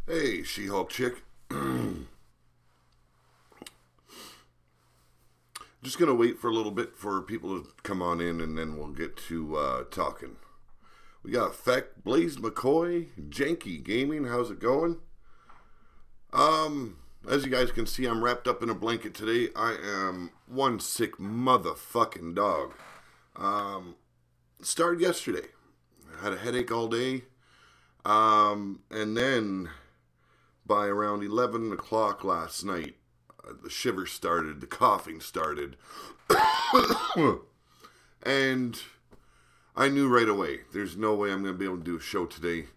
Hey, She-Hulk chick. Just gonna wait for a little bit for people to come on in, and then we'll get to talking. We got Feck, Blaze McCoy, Janky Gaming. How's it going? As you guys can see, I'm wrapped up in a blanket today. I am one sick motherfucking dog. Started yesterday. Had a headache all day. And then by around 11 o'clock last night, the shivers started, the coughing started. And I knew right away, there's no way I'm going to be able to do a show today.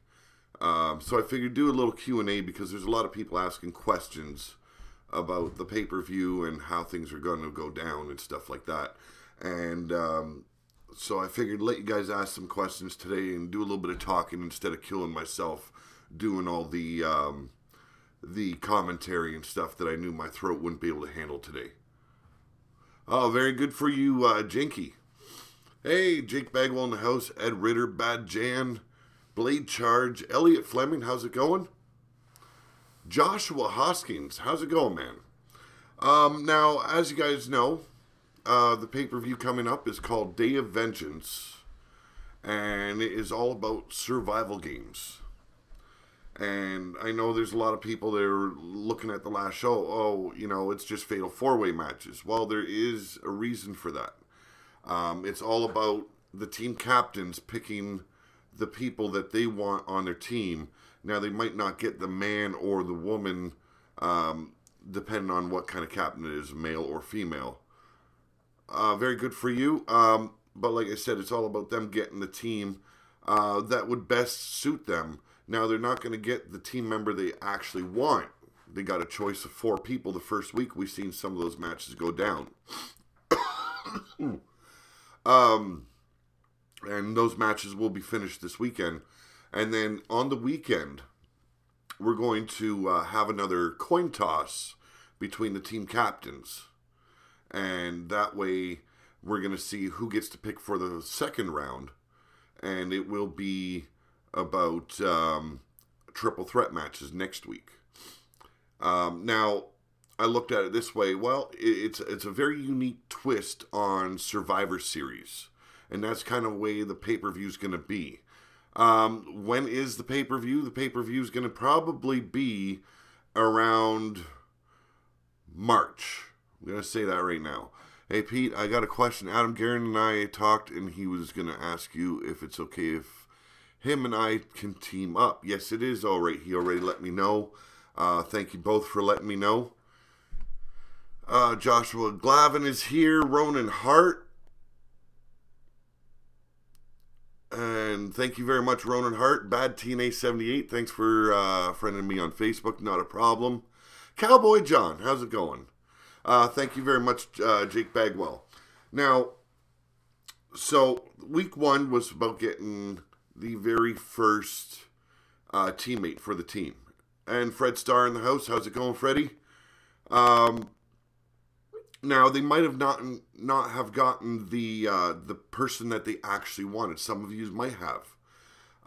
So I figured do a little Q&A because there's a lot of people asking questions about the pay-per-view and how things are going to go down and stuff like that. And so I figured let you guys ask some questions today and do a little bit of talking instead of killing myself doing all the commentary and stuff that I knew my throat wouldn't be able to handle today. Oh, very good for you, Jinky. Hey, Jake Bagwell in the house, Ed Ritter, Bad Jan, Blade Charge, Elliot Fleming, how's it going? Joshua Hoskins, how's it going, man? Now, as you guys know, the pay-per-view coming up is called Day of Vengeance, and it is all about survival games. And I know there's a lot of people that are looking at the last show, oh, you know, it's just fatal four-way matches. Well, there is a reason for that. It's all about the team captains picking the people that they want on their team. Now, they might not get the man or the woman, depending on what kind of captain it is, male or female. Very good for you. But like I said, it's all about them getting the team that would best suit them. Now, they're not going to get the team member they actually want. They got a choice of 4 people. The first week, we've seen some of those matches go down. And those matches will be finished this weekend. And then on the weekend, we're going to have another coin toss between the team captains. And that way, we're going to see who gets to pick for the second round. And it will be about triple threat matches next week. Now, I looked at it this way. Well, it's a very unique twist on Survivor Series. And that's kind of the way the pay-per-view is going to be. When is the pay-per-view? The pay-per-view is going to probably be around March. I'm going to say that right now. Hey, Pete, I got a question. Adam Guerin and I talked, and he was going to ask you if it's okay if him and I can team up. Yes, it is all right. He already let me know. Thank you both for letting me know. Joshua Glavin is here. Ronan Hart. And thank you very much, Ronan Hart. Bad TNA 78. Thanks for friending me on Facebook. Not a problem. Cowboy John, how's it going? Thank you very much, Jake Bagwell. Now, so week 1 was about getting the very first teammate for the team. And Fred Starr in the house. How's it going, Freddie? Now, they might have not have gotten the person that they actually wanted. Some of you might have.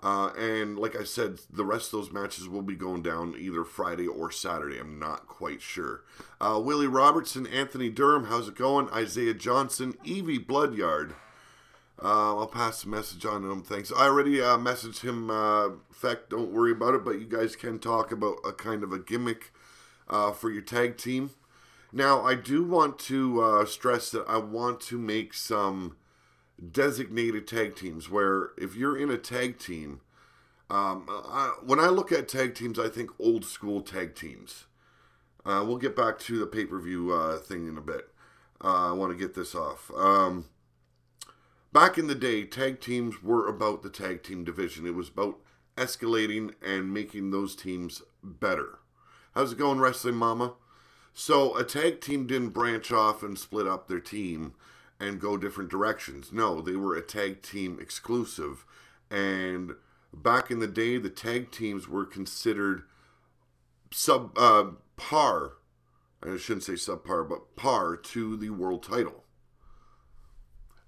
And like I said, the rest of those matches will be going down either Friday or Saturday. I'm not quite sure. Willie Robertson, Anthony Durham, how's it going? Isaiah Johnson, Evie Bloodyard. I'll pass the message on to him. Thanks. I already messaged him. In fact, don't worry about it, but you guys can talk about a kind of a gimmick for your tag team. Now, I do want to stress that I want to make some designated tag teams where if you're in a tag team, when I look at tag teams, I think old school tag teams. We'll get back to the pay-per-view thing in a bit. I want to get this off. Back in the day, tag teams were about the tag team division. It was about escalating and making those teams better. How's it going, Wrestling Mama? So a tag team didn't branch off and split up their team and go different directions. No, they were a tag team exclusive. And back in the day, the tag teams were considered par. I shouldn't say subpar, but par to the world title.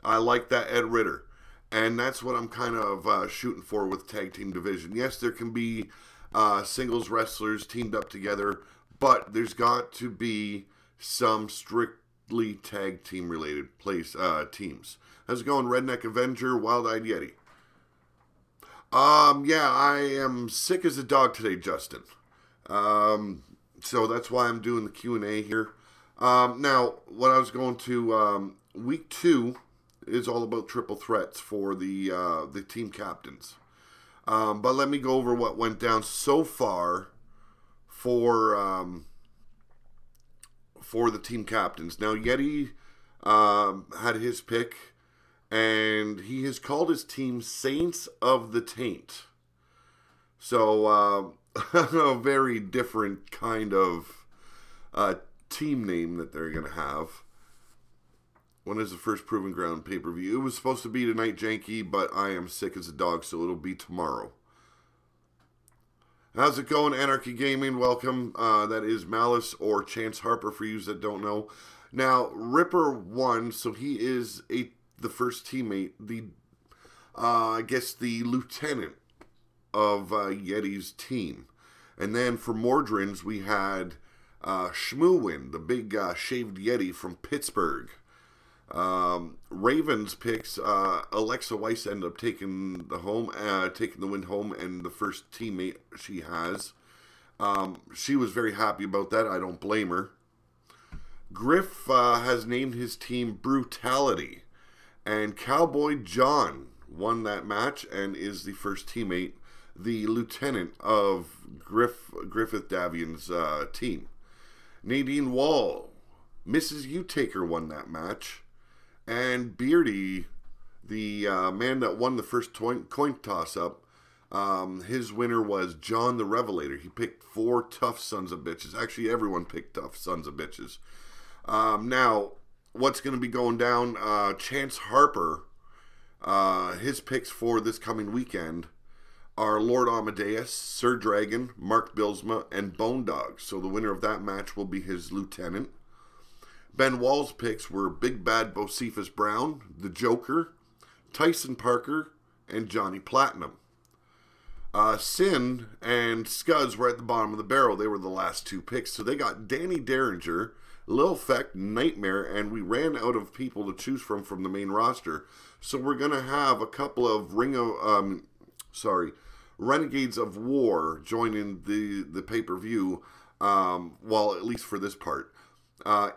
I like that, Ed Ritter. And that's what I'm kind of shooting for with tag team division. Yes, there can be singles wrestlers teamed up together, but there's got to be some strictly tag team related teams. How's it going, Redneck Avenger, Wild-Eyed Yeti? Yeah, I am sick as a dog today, Justin. So that's why I'm doing the Q&A here. Now, what I was going to, week 2 is all about triple threats for the team captains. But let me go over what went down so far for the team captains. Now, Yeti had his pick, and he has called his team Saints of the Taint. So, a very different kind of team name that they're going to have. When is the first Proving Ground pay-per-view? It was supposed to be tonight, Janky, but I am sick as a dog, so it'll be tomorrow. How's it going, Anarchy Gaming? Welcome. That is Malice or Chance Harper for you that don't know. Now, Ripper won, so he is the first teammate, I guess the lieutenant of Yeti's team. And then for Mordrin's, we had Shmoo win, the big shaved Yeti from Pittsburgh. Ravens picks Alexa Weiss ended up taking the win home, and the first teammate she has. She was very happy about that. I don't blame her. Griff has named his team Brutality, and Cowboy John won that match and is the first teammate, the lieutenant of Griffith Davion's team. Nadine Wall, Mrs. U-Taker won that match. And Beardy, the man that won the first coin toss-up, his winner was John the Revelator. He picked 4 tough sons of bitches. Actually, everyone picked tough sons of bitches. Now, what's going to be going down? Chance Harper, his picks for this coming weekend are Lord Amadeus, Sir Dragon, Mark Bilsma, and Bone Dog. So the winner of that match will be his lieutenant. Ben Wall's picks were Big Bad Bocephus Brown, The Joker, Tyson Parker, and Johnny Platinum. Sin and Scuds were at the bottom of the barrel. They were the last 2 picks. So they got Danny Derringer, Lil Feck, Nightmare, and we ran out of people to choose from the main roster. So we're going to have a couple of Renegades of War joining the pay-per-view, well, at least for this part.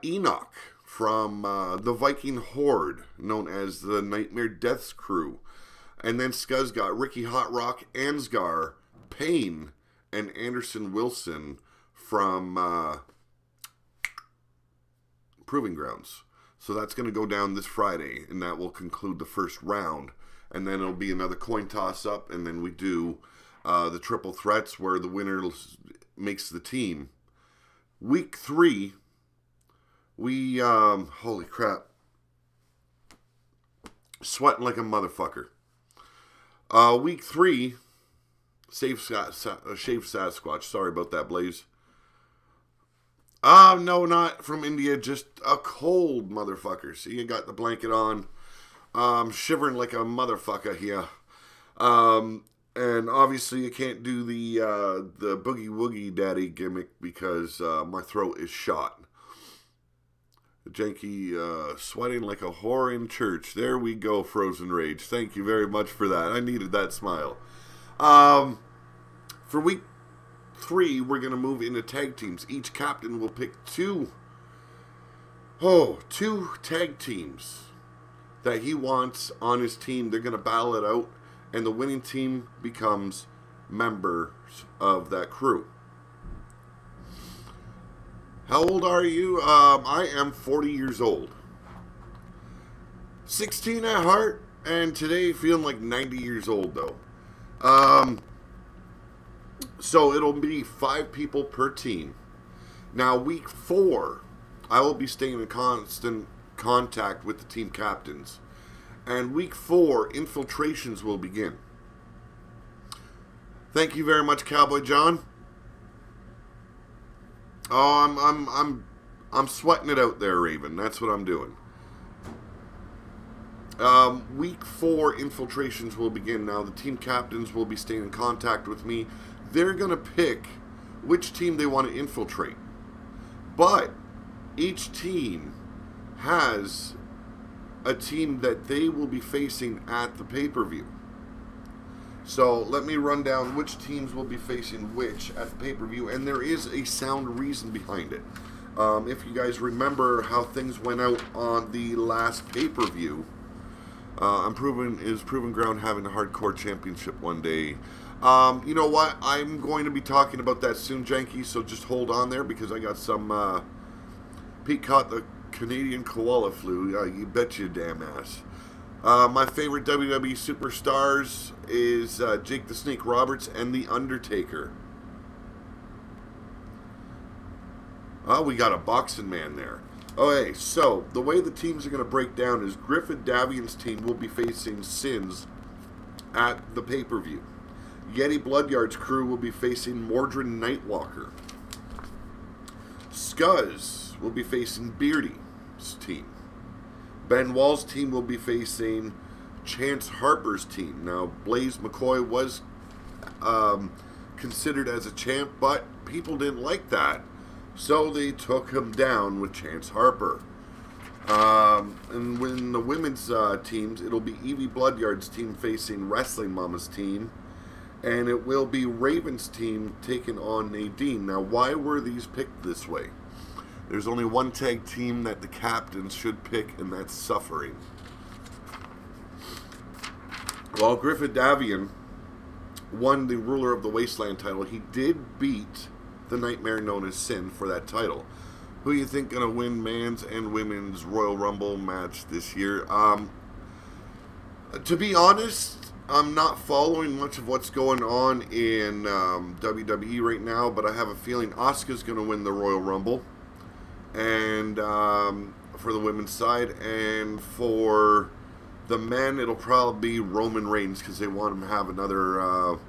Enoch from the Viking Horde, known as the Nightmare Death's Crew. And then Scuzz got Ricky Hot Rock, Ansgar, Payne, and Anderson Wilson from Proving Grounds. So that's going to go down this Friday, and that will conclude the first round. And then it'll be another coin toss-up, and then we do the triple threats where the winner makes the team. Week 3... we, holy crap, sweating like a motherfucker. Week 3, Shaved Sasquatch, sorry about that, Blaze. No, not from India, just a cold motherfucker. See, you got the blanket on, shivering like a motherfucker here. And obviously you can't do the Boogie Woogie Daddy gimmick because my throat is shot. Janky, sweating like a whore in church. There we go, Frozen Rage. Thank you very much for that. I needed that smile. For week 3, we're going to move into tag teams. Each captain will pick 2 tag teams that he wants on his team. They're going to battle it out, and the winning team becomes members of that crew. How old are you? I am 40 years old. 16 at heart, and today feeling like 90 years old, though. So it'll be 5 people per team. Now, week 4, I will be staying in constant contact with the team captains. And week 4, infiltrations will begin. Thank you very much, Cowboy John. Oh, I'm sweating it out there, Raven. That's what I'm doing. Week 4 infiltrations will begin now. The team captains will be staying in contact with me they're going to pick which team they want to infiltrate. But each team has a team that they will be facing at the pay-per-view. So let me run down which teams will be facing which at the pay-per-view, and there is a sound reason behind it. If you guys remember how things went out on the last pay-per-view, Proven Ground having a hardcore championship one day. You know what? I'm going to be talking about that soon, Janky, so just hold on there because I got some... Pete caught the Canadian koala flu. You bet you damn ass. My favorite WWE superstars is Jake the Snake Roberts and The Undertaker. Oh, we got a boxing man there. Okay, so the way the teams are going to break down is Griffith Davion's team will be facing Sins at the pay-per-view. Yeti Bloodyard's crew will be facing Mordred Nightwalker. Scuzz will be facing Beardy's team. Ben Wall's team will be facing Chance Harper's team. Now, Blaze McCoy was considered as a champ, but people didn't like that. So they took him down with Chance Harper. And when the women's teams, it'll be Evie Bloodyard's team facing Wrestling Mama's team. And it will be Raven's team taking on Nadine. Now, why were these picked this way? There's only one tag team that the captains should pick, and that's Suffering. While Griffith Davion won the Ruler of the Wasteland title, he did beat the Nightmare known as Sin for that title. Who you think gonna win men's and women's Royal Rumble match this year? To be honest, I'm not following much of what's going on in WWE right now, but I have a feeling Asuka's gonna win the Royal Rumble, and for the women's side, and for the men, it'll probably be Roman Reigns because they want him to have another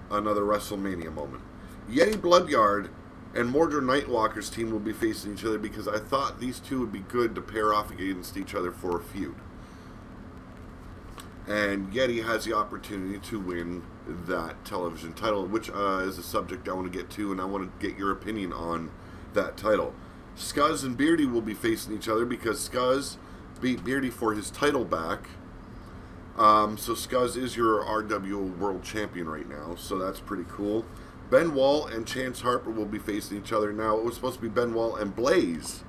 WrestleMania moment. Yeti Bloodyard and Mordred Nightwalker's team will be facing each other because I thought these two would be good to pair off against each other for a feud. And Yeti has the opportunity to win that television title, which is a subject I want to get to, and I want to get your opinion on that title. Scuzz and Beardy will be facing each other because Scuzz beat Beardy for his title back. So Scuzz is your RW World Champion right now, so that's pretty cool. Ben Wall and Chance Harper will be facing each other. Now, it was supposed to be Ben Wall and Blaze,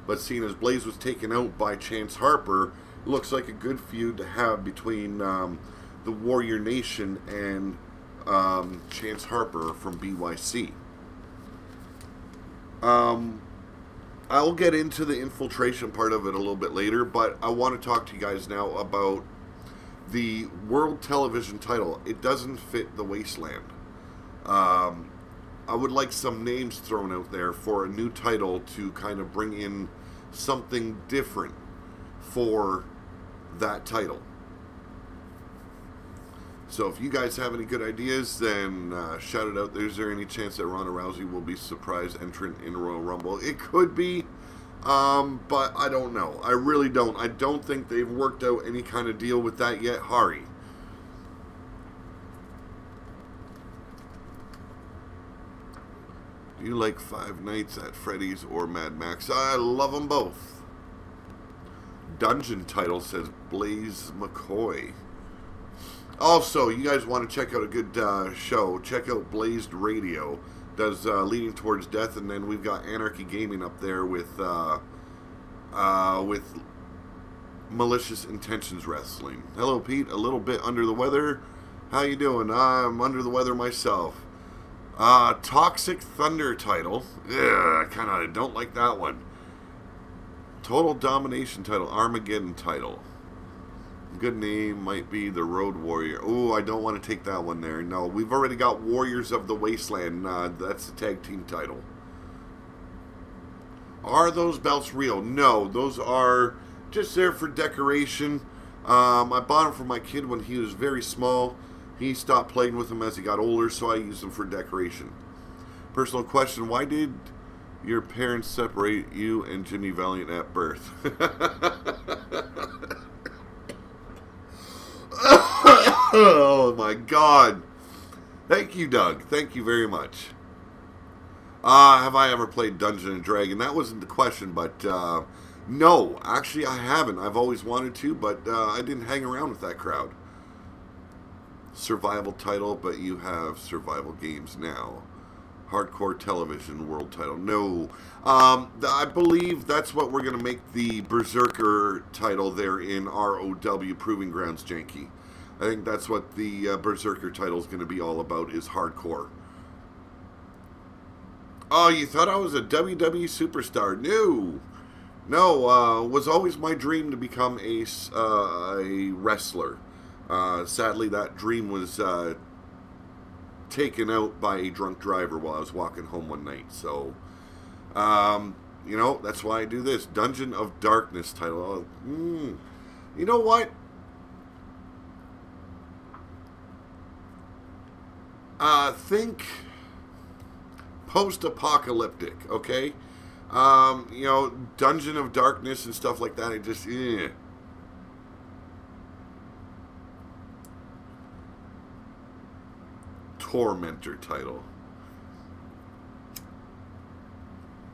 but seeing as Blaze was taken out by Chance Harper, it looks like a good feud to have between the Warrior Nation and Chance Harper from BYC. I'll get into the infiltration part of it a little bit later, but I want to talk to you guys now about the World Television title. It doesn't fit the Wasteland. I would like some names thrown out there for a new title to kind of bring in something different for that title. So if you guys have any good ideas, then shout it out there. Is there any chance that Ronda Rousey will be surprise entrant in Royal Rumble? It could be, but I don't know. I really don't. I don't think they've worked out any kind of deal with that yet. Hari. Do you like Five Nights at Freddy's or Mad Max? I love them both. Dungeon title says Blaze McCoy. Also, you guys want to check out a good show, check out Blazed Radio. Does Leading Towards Death, and then we've got Anarchy Gaming up there with Malicious Intentions Wrestling. Hello, Pete. A little bit under the weather. How you doing? I'm under the weather myself. Toxic Thunder title. I kind of don't like that one. Total Domination title. Armageddon title. Good name might be the Road Warrior. Oh, I don't want to take that one there. No, we've already got Warriors of the Wasteland. That's the tag team title. Are those belts real? No, those are just there for decoration. I bought them for my kid when he was very small. He stopped playing with them as he got older, so I used them for decoration. Personal question, why did your parents separate you and Jimmy Valiant at birth? Oh my God. Thank you, Doug. Thank you very much. Have I ever played Dungeons and Dragon? That wasn't the question, but no, actually I haven't. I've always wanted to, but I didn't hang around with that crowd. Survival title, but you have survival games now. Hardcore television world title. No. I believe that's what we're going to make the Berserker title there in ROW Proving Grounds, Janky. I think that's what the Berserker title is going to be all about, is hardcore. Oh, you thought I was a WWE superstar? No. No, was always my dream to become a wrestler. Sadly, that dream was taken out by a drunk driver while I was walking home one night. So, you know, that's why I do this. Dungeon of Darkness title. You know what? Think post-apocalyptic, okay? You know, Dungeon of Darkness and stuff like that, it just, Tormentor title.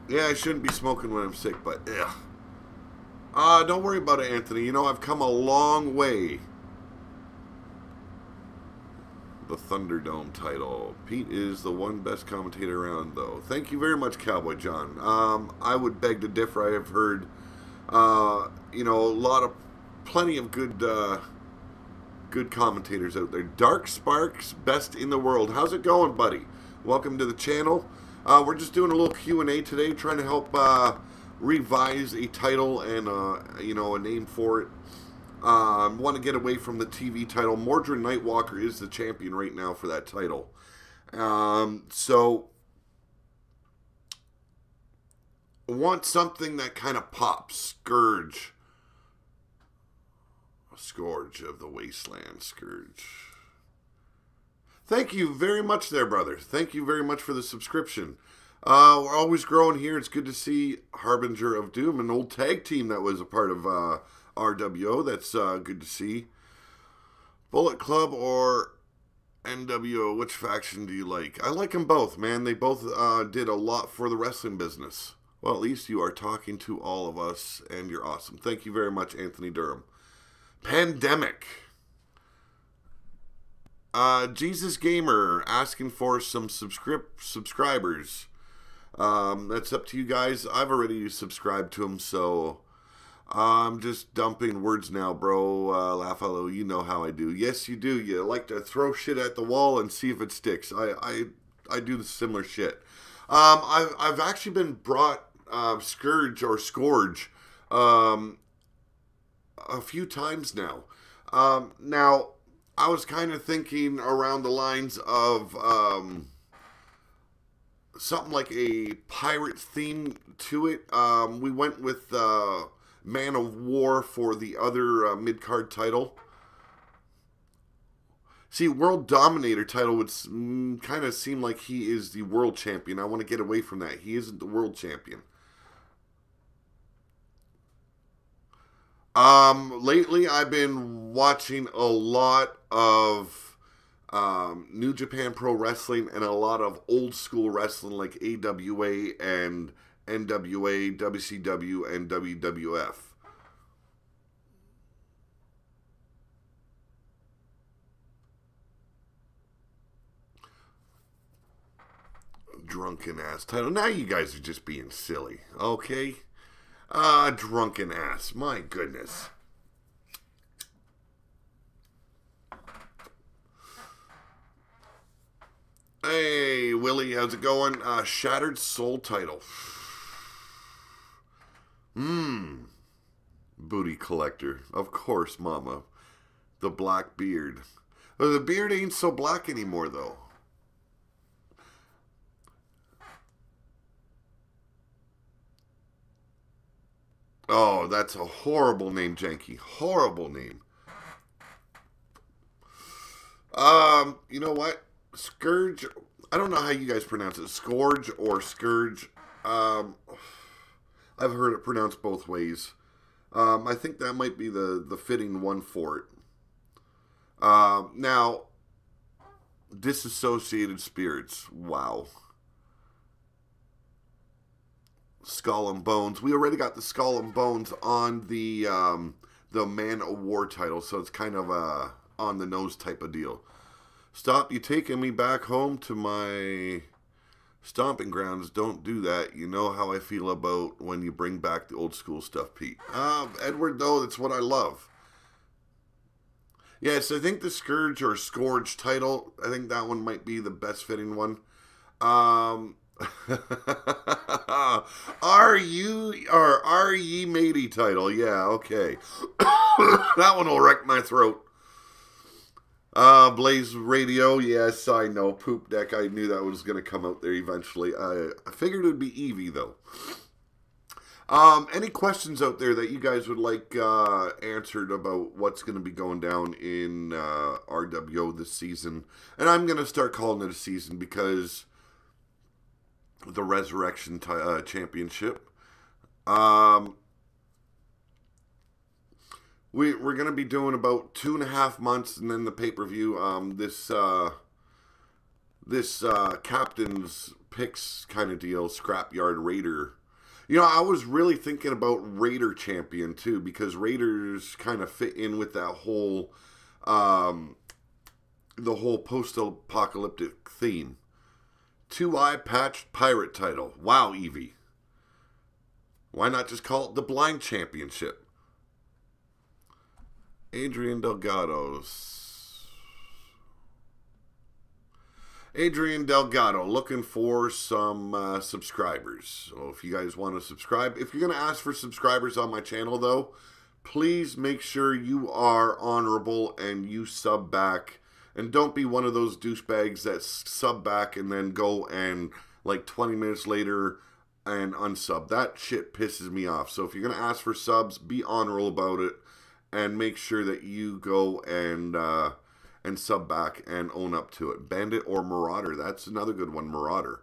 Yeah, I shouldn't be smoking when I'm sick, but, don't worry about it, Anthony. You know, I've come a long way. The Thunderdome title. Pete is the one best commentator around, though. Thank you very much, Cowboy John. I would beg to differ. I have heard, you know, plenty of good commentators out there. Dark Sparks, best in the world. How's it going, buddy? Welcome to the channel. We're just doing a little Q&A today, trying to help revise a title and, you know, a name for it. Want to get away from the TV title. Mordred Nightwalker is the champion right now for that title. So, want something that kind of pops. Scourge. Scourge of the Wasteland. Scourge. Thank you very much there, brother. Thank you very much for the subscription. We're always growing here. It's good to see Harbinger of Doom, an old tag team that was a part of RWO. That's good to see. Bullet Club or NWO, which faction do you like? I like them both, man. They both did a lot for the wrestling business. Well, at least you are talking to all of us, and you're awesome. Thank you very much, Anthony Durham. Pandemic. Jesus Gamer asking for some subscribers. That's up to you guys. I've already subscribed to him, so I'm just dumping words now, bro. Laugh hello, you know how I do. Yes, you do. You like to throw shit at the wall and see if it sticks. I do the similar shit. I've actually been brought Scourge a few times now. Now, I was kind of thinking around the lines of something like a pirate theme to it. We went with Man of War for the other mid-card title. See, World Dominator title would kind of seem like he is the world champion. I want to get away from that. He isn't the world champion. Lately I've been watching a lot of New Japan Pro Wrestling and a lot of old school wrestling like AWA and NWA, WCW, and WWF. Drunken ass title. Now you guys are just being silly, okay? Drunken ass. My goodness. Hey, Willie, how's it going? Shattered Soul title. Booty collector. Of course, mama. The black beard. Well, the beard ain't so black anymore, though. Oh, that's a horrible name, Janky. Horrible name. You know what? Scourge. I don't know how you guys pronounce it. Scourge or Scourge. I've heard it pronounced both ways. I think that might be the fitting one for it. Now, Disassociated Spirits. Wow. Skull and Bones. We already got the Skull and Bones on the Man of War title, so it's kind of a on the nose type of deal. Stop, you taking me back home to my stomping grounds. Don't do that. You know how I feel about when you bring back the old school stuff, Pete. Edward, though, that's what I love. Yes, I think the Scourge or Scourge title, I think that one might be the best fitting one. Are ye matey title? Yeah, okay. That one will wreck my throat. Blaze Radio, yes, I know. Poop Deck, I knew that was going to come out there eventually. I figured it would be Eevee, though. Any questions out there that you guys would like answered about what's going to be going down in RWO this season? And I'm going to start calling it a season because the Resurrection Championship. We're going to be doing about 2.5 months, and then the pay-per-view. This captain's picks kind of deal, Scrapyard Raider. You know, I was really thinking about Raider Champion, too, because Raiders kind of fit in with that whole, the whole post-apocalyptic theme. 2-eye patched pirate title. Wow, Eevee. Why not just call it the Blind Championship? Adrian Delgado, looking for some subscribers. So if you guys want to subscribe, if you're going to ask for subscribers on my channel, though, please make sure you are honorable and you sub back. And don't be one of those douchebags that sub back and then go and, like, 20 minutes later and unsub. That shit pisses me off. So if you're going to ask for subs, be honorable about it. And make sure that you go and sub back and own up to it. Bandit or Marauder. That's another good one, Marauder.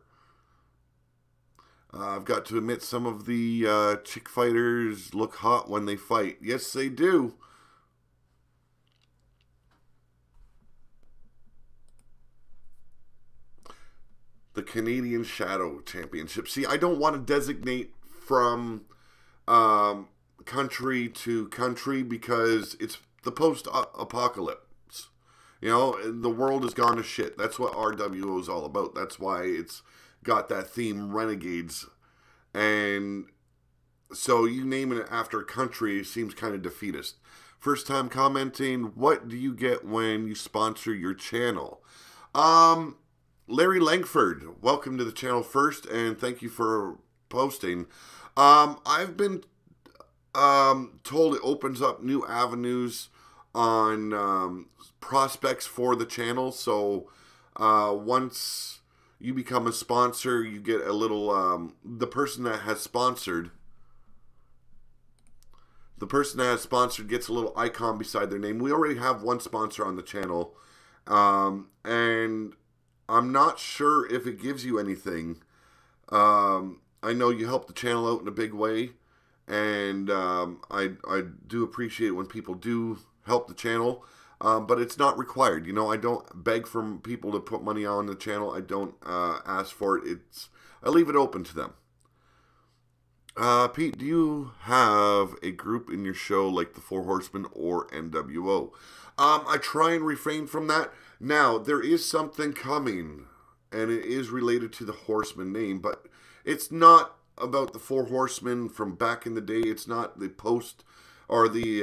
I've got to admit, some of the chick fighters look hot when they fight. Yes, they do. The Canadian Shadow Championship. See, I don't want to designate from country to country because it's the post-apocalypse. You know, the world has gone to shit. That's what RWO is all about. That's why it's got that theme, Renegades. And so you naming it after a country seems kind of defeatist. First time commenting, what do you get when you sponsor your channel? Larry Langford, welcome to the channel first, and thank you for posting. I've been told it opens up new avenues on prospects for the channel. So once you become a sponsor, you get a little the person that has sponsored gets a little icon beside their name. We already have one sponsor on the channel, and I'm not sure if it gives you anything. I know you help the channel out in a big way. And I do appreciate when people do help the channel, but it's not required. You know, I don't beg for people to put money on the channel. I don't ask for it. I leave it open to them. Pete, do you have a group in your show like the Four Horsemen or NWO? I try and refrain from that. Now, there is something coming, and it is related to the Horseman name, but it's not about the Four Horsemen from back in the day. It's not the post or the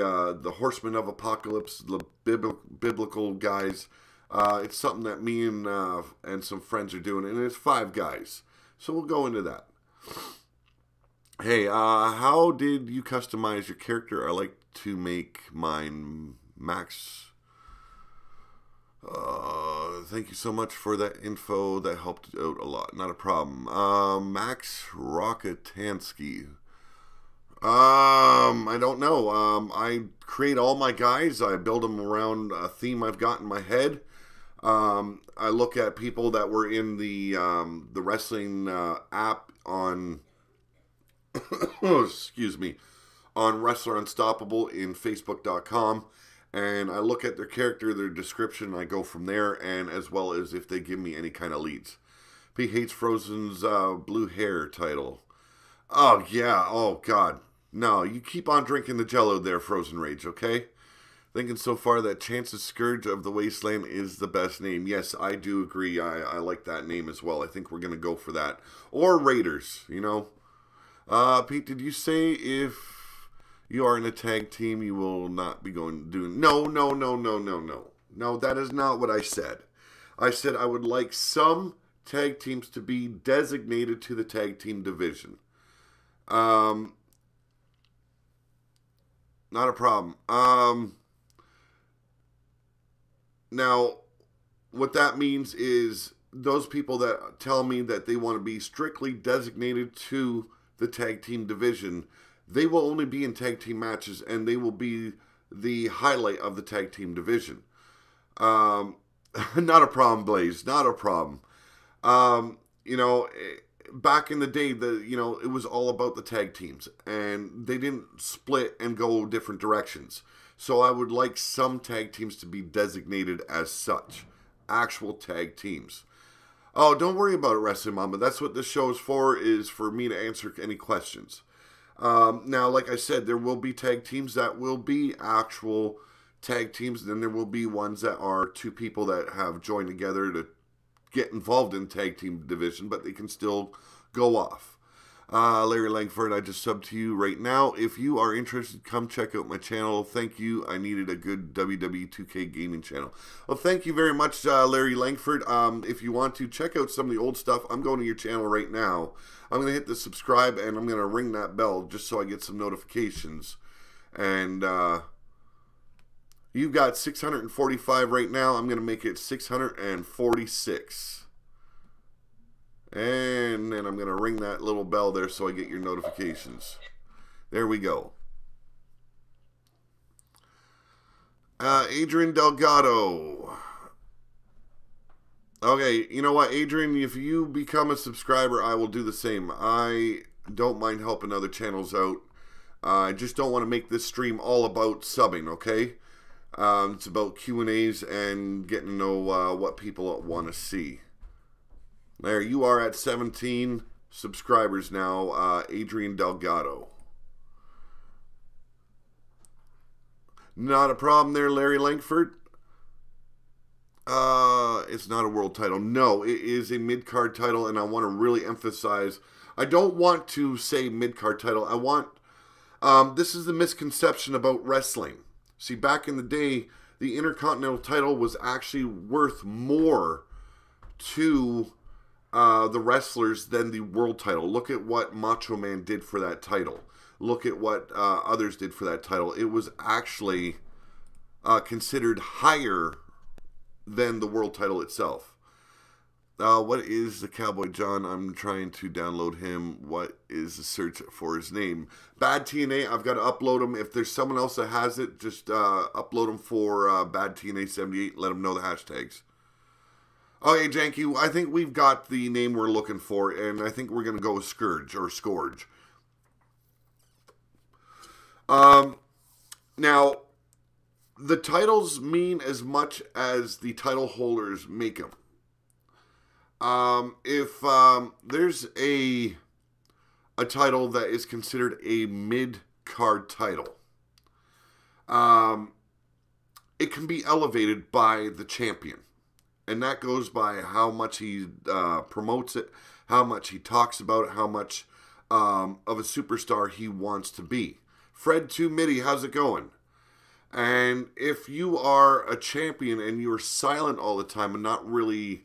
Horsemen of Apocalypse, the biblical guys. It's something that me and some friends are doing, and it's 5 guys. So we'll go into that. Hey, how did you customize your character? I like to make mine Max. Thank you so much for that info. That helped out a lot. Not a problem. Max Rockatansky. I don't know. I create all my guys. I build them around a theme I've got in my head. I look at people that were in the wrestling app on excuse me, on Wrestler Unstoppable in Facebook.com. And I look at their character, their description, and I go from there, and as well as if they give me any kind of leads. P hates Frozen's blue hair title. Oh, yeah. Oh, God. No, you keep on drinking the Jello there, Frozen Rage, okay? Thinking so far that Chance's Scourge of the Wasteland is the best name. Yes, I do agree. I like that name as well. I think we're going to go for that. Or Raiders, you know. Pete, did you say if you are in a tag team, you will not be going to do... No. No, that is not what I said. I said I would like some tag teams to be designated to the tag team division. Not a problem. Now, what that means is those people that tell me that they want to be strictly designated to the tag team division, they will only be in tag team matches, and they will be the highlight of the tag team division. Not a problem, Blaze. Not a problem. You know, back in the day, it was all about the tag teams, and they didn't split and go different directions. So I would like some tag teams to be designated as such. Actual tag teams. Oh, don't worry about it, Wrestling Mama. That's what this show is for me to answer any questions. Now, like I said, there will be tag teams that will be actual tag teams. Then there will be ones that are two people that have joined together to get involved in tag team division, but they can still go off. Larry Langford, I just subbed to you right now. If you are interested, come check out my channel. Thank you. I needed a good WWE 2K gaming channel. Well, thank you very much, Larry Langford. If you want to check out some of the old stuff, I'm going to your channel right now. I'm going to hit the subscribe, and I'm going to ring that bell just so I get some notifications. And you've got 645 right now. I'm going to make it 646. And then I'm going to ring that little bell there so I get your notifications. There we go. Adrian Delgado. Okay, you know what, Adrian? If you become a subscriber, I will do the same. I don't mind helping other channels out. I just don't want to make this stream all about subbing, okay? It's about Q&As and getting to know what people want to see. There, you are at 17 subscribers now, Adrian Delgado. Not a problem there, Larry Langford. It's not a world title. No, it is a mid-card title, and I want to really emphasize, I don't want to say mid-card title. I want, this is the misconception about wrestling. See, back in the day, the Intercontinental title was actually worth more to the wrestlers than the world title. Look at what Macho Man did for that title. Look at what others did for that title. It was actually considered higher than the world title itself. What is the Cowboy John? I'm trying to download him. What is the search for his name? Bad TNA. I've got to upload him. If there's someone else that has it, just upload him for Bad TNA 78. Let them know the hashtags. Okay, Janky, I think we've got the name we're looking for, and I think we're going to go with Scourge, or Scourge. Now, the titles mean as much as the title holders make them. If there's a title that is considered a mid-card title, it can be elevated by the champion. And that goes by how much he promotes it, how much he talks about it, how much of a superstar he wants to be. Fred 2 Mitty, how's it going? And if you are a champion and you're silent all the time and not really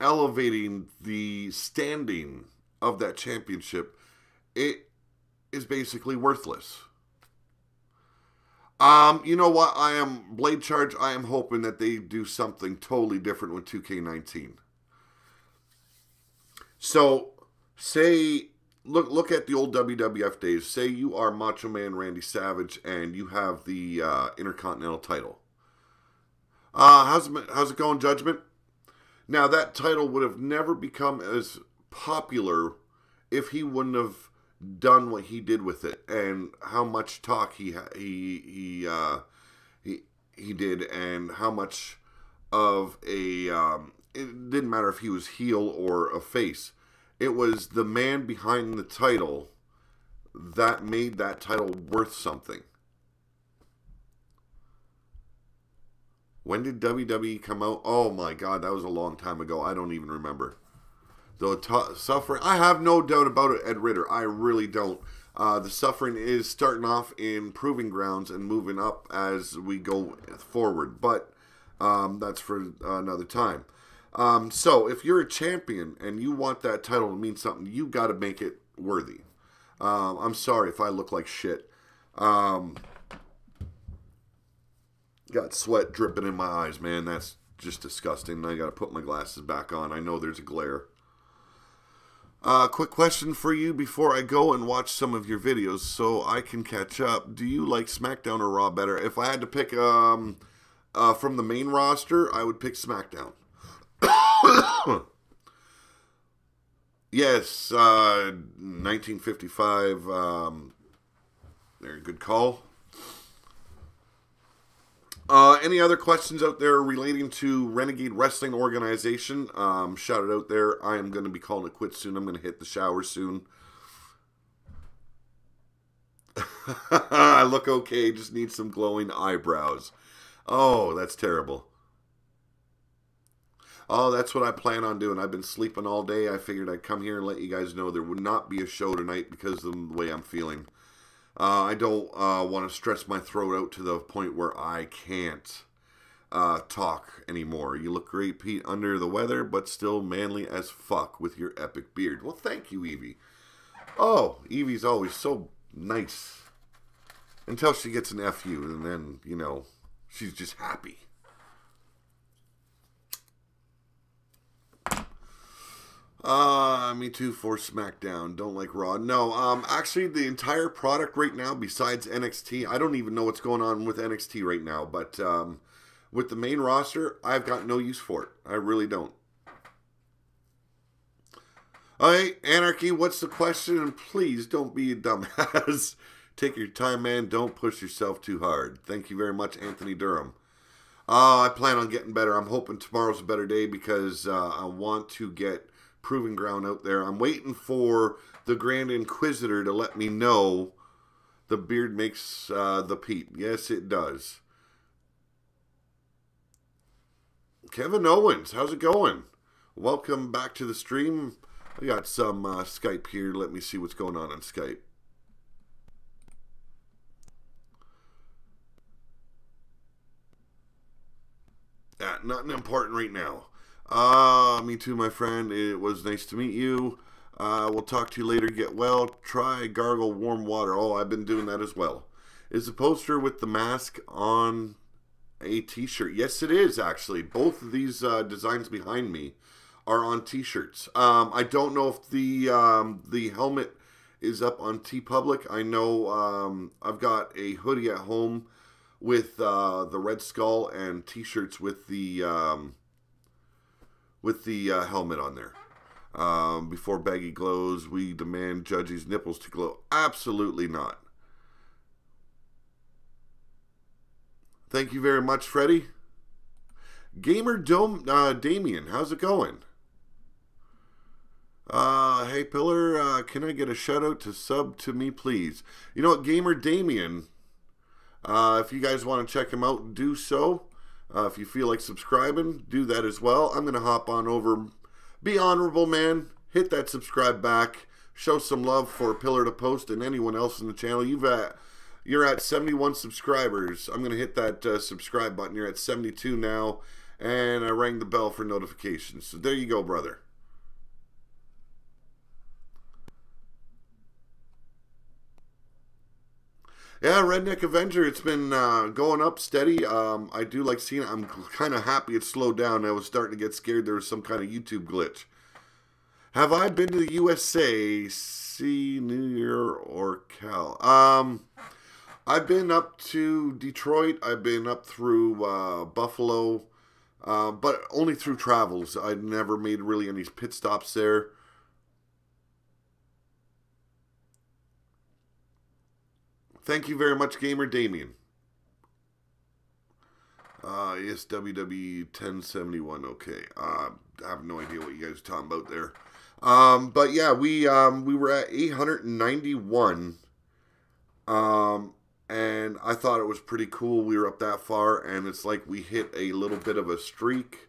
elevating the standing of that championship, it is basically worthless. You know what? Blade Charge, I am hoping that they do something totally different with 2K19. So, say, look at the old WWF days. Say you are Macho Man Randy Savage and you have the Intercontinental title. How's it going, Judgment? Now, that title would have never become as popular if he wouldn't have done what he did with it and how much talk he he did, and how much of a it didn't matter if he was heel or a face. It was the man behind the title that made that title worth something. When did WWE come out? Oh my God, that was a long time ago. I don't even remember. The suffering, I have no doubt about it, Ed Ritter. I really don't. The suffering is starting off in proving grounds and moving up as we go forward. But that's for another time. So if you're a champion and you want that title to mean something, you got to make it worthy. I'm sorry if I look like shit. Got sweat dripping in my eyes, man. That's just disgusting. I got to put my glasses back on. I know there's a glare. Quick question for you before I go and watch some of your videos so I can catch up. Do you like SmackDown or Raw better? If I had to pick from the main roster, I would pick SmackDown. Yes, 1955. Very good call. Any other questions out there relating to Renegade Wrestling Organization? Shout it out there. I am going to be calling it quits soon. I'm going to hit the shower soon. I look okay. Just need some glowing eyebrows. Oh, that's terrible. Oh, that's what I plan on doing. I've been sleeping all day. I figured I'd come here and let you guys know there would not be a show tonight because of the way I'm feeling. I don't want to stress my throat out to the point where I can't talk anymore. You look great, Pete, under the weather, but still manly as fuck with your epic beard. Well, thank you, Evie. Oh, Evie's always so nice. Until she gets an FU, and then, you know, she's just happy. Me too for SmackDown. Don't like Raw. No, actually, the entire product right now, besides NXT, I don't even know what's going on with NXT right now. But with the main roster, I've got no use for it. I really don't. Alright, Anarchy, what's the question? And please don't be a dumbass. Take your time, man. Don't push yourself too hard. Thank you very much, Anthony Durham. I plan on getting better. I'm hoping tomorrow's a better day because I want to get proving ground out there. I'm waiting for the Grand Inquisitor to let me know the beard makes the Pete. Yes, it does. Kevin Owens, how's it going? Welcome back to the stream. I got some Skype here. Let me see what's going on Skype. Yeah, nothing important right now. Me too, my friend. It was nice to meet you. We'll talk to you later. Get well. Try gargle warm water. Oh, I've been doing that as well. Is the poster with the mask on a t-shirt? Yes, it is, actually. Both of these designs behind me are on t-shirts. I don't know if the helmet is up on TeePublic. I know I've got a hoodie at home with the Red Skull and t-shirts with the helmet on there. Before baggy glows, we demand Judgy's nipples to glow. Absolutely not. Thank you very much, Freddie. Gamer Damien, how's it going? Hey, Pillar, can I get a shout out to sub to me, please? You know what, Gamer Damien, if you guys want to check him out, do so. If you feel like subscribing, do that as well. I'm going to hop on over. Be honorable, man. Hit that subscribe back. Show some love for Pillar to Post and anyone else in the channel. You're at 71 subscribers. I'm going to hit that subscribe button. You're at 72 now. And I rang the bell for notifications. So there you go, brother. Yeah, Redneck Avenger, it's been going up steady. I do like seeing it. I'm kind of happy it slowed down. I was starting to get scared there was some kind of YouTube glitch. Have I been to the USA? See New Year or Cal? I've been up to Detroit. I've been up through Buffalo, but only through travels. I never made really any pit stops there. Thank you very much, Gamer Damien. Yes, WWE 1071. Okay. I have no idea what you guys are talking about there. But yeah, we were at 891. And I thought it was pretty cool. We were up that far, and it's like we hit a little bit of a streak.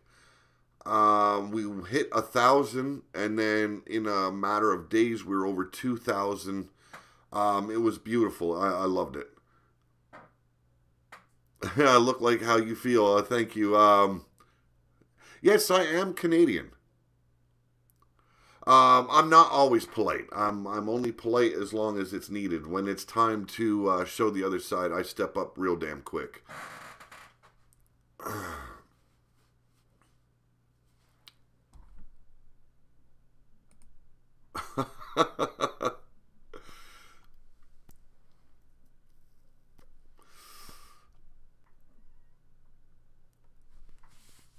We hit 1,000, and then in a matter of days, we were over 2,000. It was beautiful. I loved it. I look like how you feel. Thank you. Yes, I am Canadian. I'm not always polite. I'm only polite as long as it's needed. When it's time to show the other side, I step up real damn quick.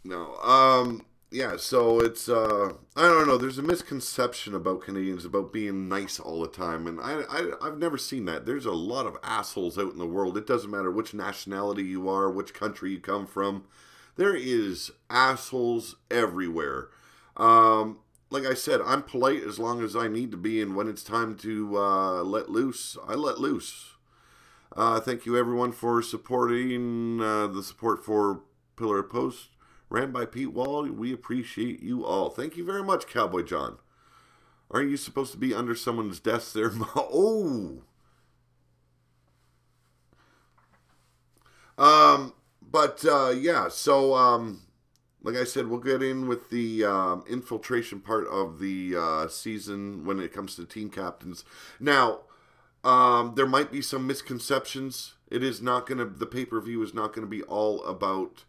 No. Yeah, so it's, I don't know, there's a misconception about Canadians about being nice all the time, and I've never seen that. There's a lot of assholes out in the world. It doesn't matter which nationality you are, which country you come from. There is assholes everywhere. Like I said, I'm polite as long as I need to be, and when it's time to let loose, I let loose. Thank you, everyone, for supporting the support for Pillar of Post. Ran by Pete Wall. We appreciate you all. Thank you very much, Cowboy John. Aren't you supposed to be under someone's desk there? Oh! Yeah, so, like I said, we'll get in with the infiltration part of the season when it comes to team captains. Now, there might be some misconceptions. It is not going to, the pay-per-view is not going to be all about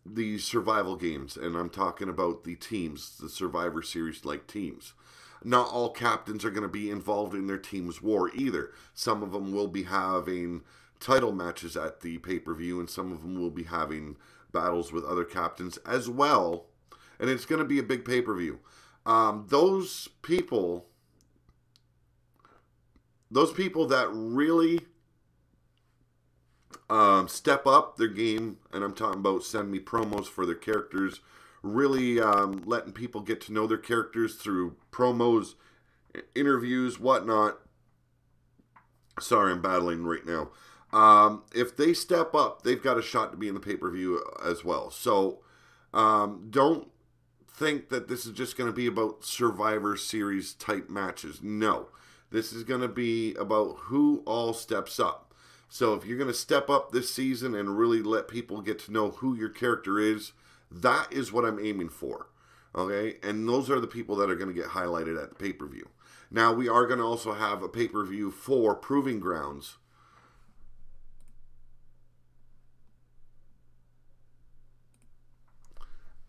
the survival games, and I'm talking about the teams, the Survivor Series-like teams. Not all captains are going to be involved in their team's war either. Some of them will be having title matches at the pay-per-view, and some of them will be having battles with other captains as well. And it's going to be a big pay-per-view. Those people that really step up their game, and I'm talking about send me promos for their characters, really letting people get to know their characters through promos, interviews, whatnot. Sorry, I'm battling right now. If they step up, they've got a shot to be in the pay-per-view as well. So don't think that this is just going to be about Survivor Series type matches. No, this is going to be about who all steps up. So if you're going to step up this season and really let people get to know who your character is, that is what I'm aiming for. Okay? And those are the people that are going to get highlighted at the pay-per-view. Now, we are going to also have a pay-per-view for Proving Grounds.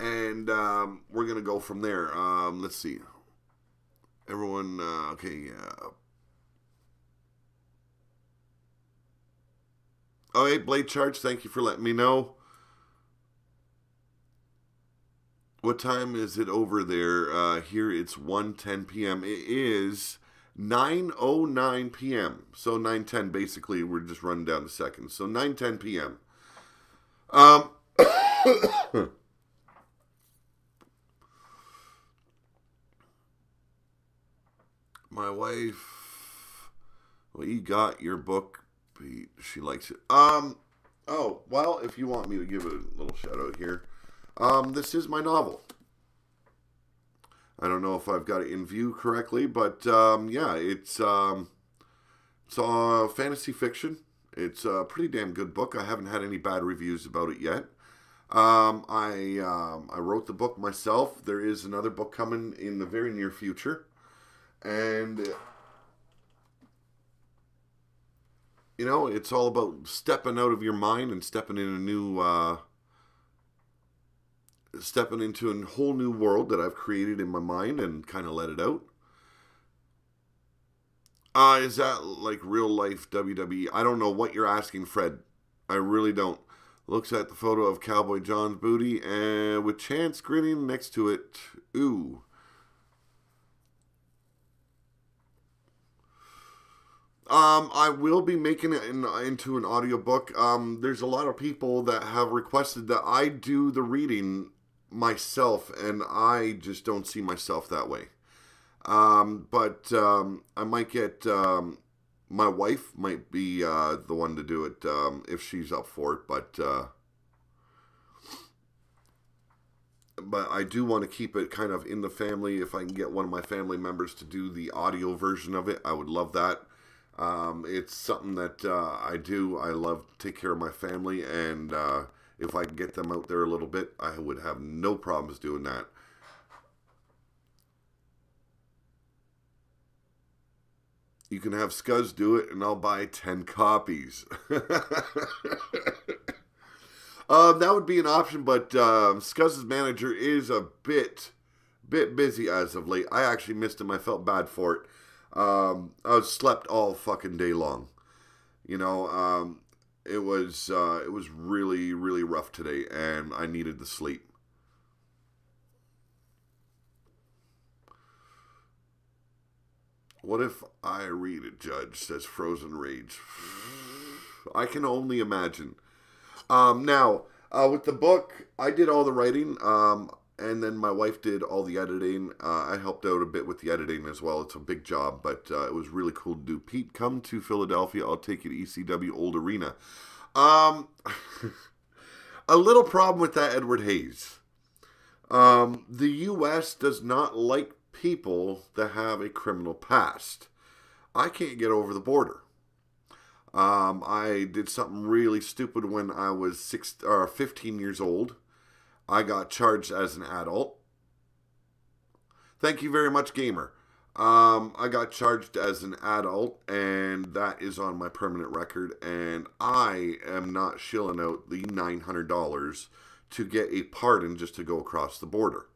And we're going to go from there. Let's see. Everyone, okay, yeah. Oh, hey, Blade Charge, thank you for letting me know. What time is it over there? Here it's 1:10 p.m. It is 9:09 p.m. So 9:10, basically, we're just running down the seconds. So 9:10 p.m. My wife, well, you got your book. She likes it. Oh, well, if you want me to give it a little shout out here, this is my novel. I don't know if I've got it in view correctly, but yeah, it's fantasy fiction. It's a pretty damn good book. I haven't had any bad reviews about it yet. I wrote the book myself. There is another book coming in the very near future, and you know, it's all about stepping out of your mind and stepping in a new, stepping into a whole new world that I've created in my mind and kind of let it out. Is that like real life WWE? I don't know what you're asking, Fred. I really don't. Looks at the photo of Cowboy John's booty and with Chance grinning next to it. Ooh. I will be making it into an audiobook. There's a lot of people that have requested that I do the reading myself, and I just don't see myself that way. But I might get, my wife might be the one to do it if she's up for it, but I do want to keep it kind of in the family. If I can get one of my family members to do the audio version of it, I would love that. It's something that I do. I love to take care of my family, and if I can get them out there a little bit, I would have no problems doing that. You can have Scuzz do it, and I'll buy 10 copies. That would be an option, but Scuzz's manager is a bit busy as of late. I actually missed him. I felt bad for it. I slept all fucking day long. You know, it was really, really rough today, and I needed the sleep. What if I read it, Judge, says Frozen Rage. I can only imagine. Now, with the book, I did all the writing, and then my wife did all the editing. I helped out a bit with the editing as well. It's a big job, but it was really cool to do. Pete, come to Philadelphia. I'll take you to ECW Old Arena. A little problem with that, Edward Hayes. The U.S. does not like people that have a criminal past. I can't get over the border. I did something really stupid when I was 15 years old. I got charged as an adult. Thank you very much, gamer. I got charged as an adult, and that is on my permanent record, and I am not shilling out the $900 to get a pardon just to go across the border.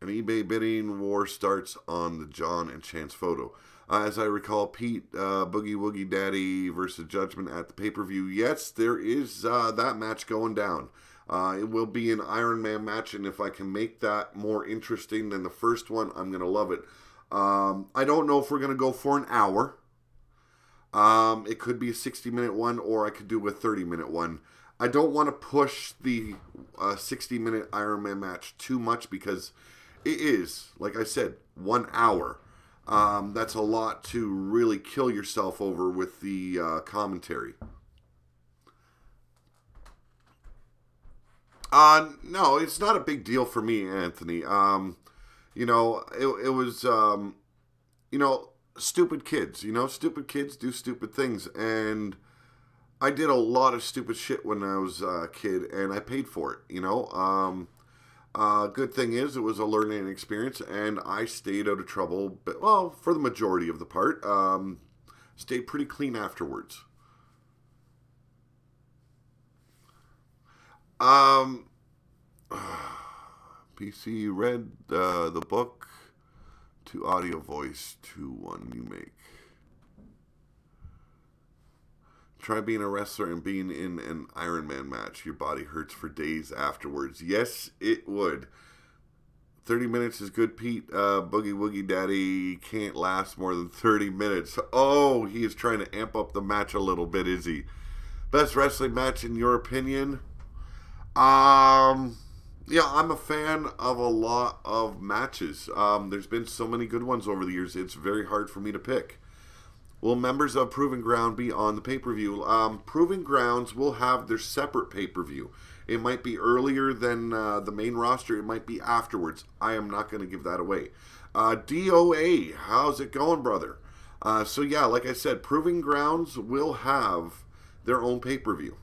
An eBay bidding war starts on the John and Chance photo. As I recall, Pete, Boogie Woogie Daddy versus Judgment at the pay-per-view. Yes, there is that match going down. It will be an Iron Man match, and if I can make that more interesting than the first one, I'm going to love it. I don't know if we're going to go for an hour. It could be a 60-minute one, or I could do a 30-minute one. I don't want to push the 60-minute Iron Man match too much because it is, like I said, 1 hour. That's a lot to really kill yourself over with the commentary. No, it's not a big deal for me, Anthony. You know, it was, you know, stupid kids. You know, stupid kids do stupid things. And I did a lot of stupid shit when I was a kid, and I paid for it, you know. Good thing is, it was a learning experience, and I stayed out of trouble, but, well, for the majority of the part. Stayed pretty clean afterwards. PC read the book to audio voice to one you make. Try being a wrestler and being in an Iron Man match. Your body hurts for days afterwards. Yes, it would. 30 minutes is good, Pete. Boogie Woogie Daddy can't last more than 30 minutes. Oh, he is trying to amp up the match a little bit, is he? Best wrestling match in your opinion? Yeah, I'm a fan of a lot of matches. There's been so many good ones over the years, it's very hard for me to pick. Will members of Proving Ground be on the pay-per-view? Proving Grounds will have their separate pay-per-view. It might be earlier than the main roster. It might be afterwards. I am not going to give that away. DOA, how's it going, brother? So yeah, like I said, Proving Grounds will have their own pay-per-view.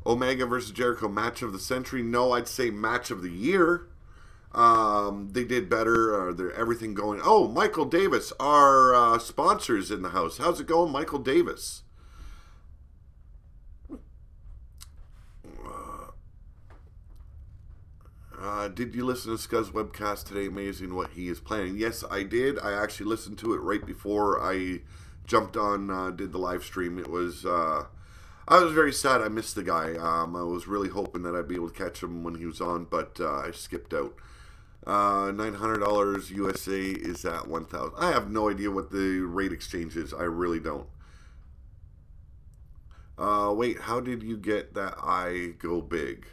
Omega versus Jericho, match of the century. No, I'd say match of the year. They did better. They're everything going. Oh, Michael Davis, our sponsors in the house. How's it going, Michael Davis? Did you listen to Scuzz webcast today? Amazing what he is planning. Yes, I did. I actually listened to it right before I jumped on, did the live stream. It was, I was very sad I missed the guy. I was really hoping that I'd be able to catch him when he was on, but I skipped out. $900 USA is at 1,000. I have no idea what the rate exchange is. I really don't. Wait, how did you get that I go big?